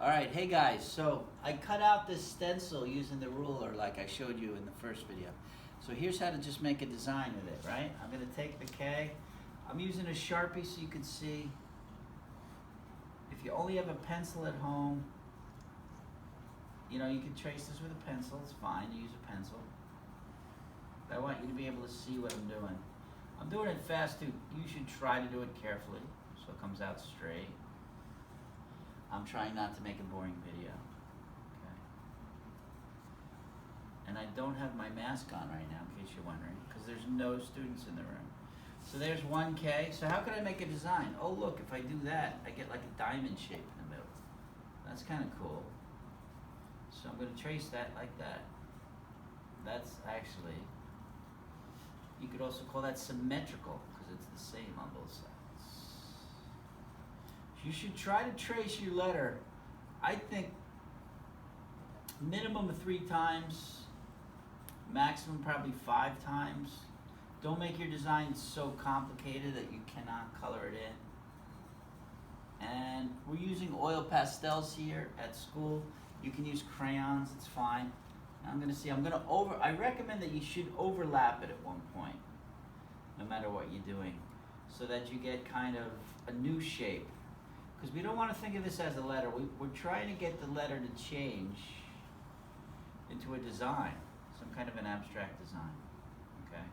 Alright, hey guys, so I cut out this stencil using the ruler like I showed you in the first video. So here's how to just make a design with it, right? I'm going to take the K. I'm using a Sharpie so you can see. If you only have a pencil at home, you know, you can trace this with a pencil. It's fine to use a pencil. But I want you to be able to see what I'm doing. I'm doing it fast too. You should try to do it carefully so it comes out straight. I'm trying not to make a boring video. Okay. And I don't have my mask on right now, in case you're wondering, because there's no students in the room. So there's 1K. So how can I make a design? Oh look, if I do that, I get like a diamond shape in the middle. That's kind of cool. So I'm going to trace that like that. That's actually, you could also call that symmetrical, because it's the same on both sides. You should try to trace your letter, I think, minimum of 3 times, maximum probably 5 times. Don't make your design so complicated that you cannot color it in. And we're using oil pastels here at school. You can use crayons, it's fine. I'm gonna see, I recommend that you should overlap it at one point, no matter what you're doing, so that you get kind of a new shape. Because we don't want to think of this as a letter. We're trying to get the letter to change into a design, some kind of an abstract design, okay?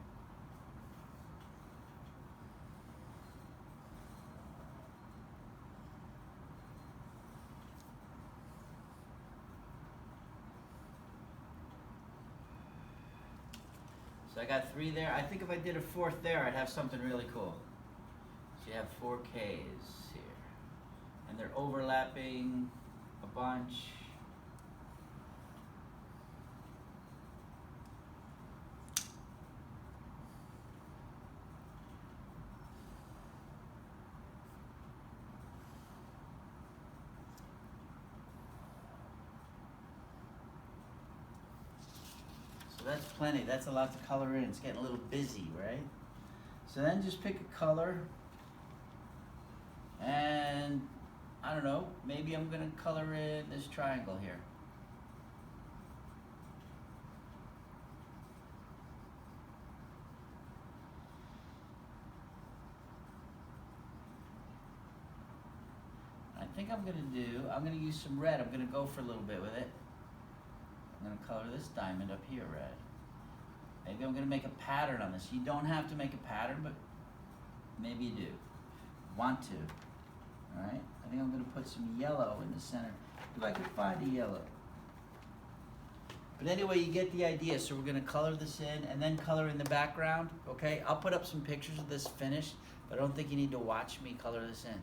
So I got 3 there. I think if I did a 4th there, I'd have something really cool. So you have 4 Ks here. And they're overlapping a bunch. So that's plenty. That's a lot to color in. It's getting a little busy, right? So then just pick a color. And I don't know, maybe I'm going to color in this triangle here. I think I'm going to use some red. I'm going to go for a little bit with it. I'm going to color this diamond up here red. Maybe I'm going to make a pattern on this. You don't have to make a pattern, but maybe you do. Want to. All right, I think I'm going to put some yellow in the center, if I could find a yellow. But anyway, you get the idea. So we're going to color this in and then color in the background, okay? I'll put up some pictures of this finished, but I don't think you need to watch me color this in.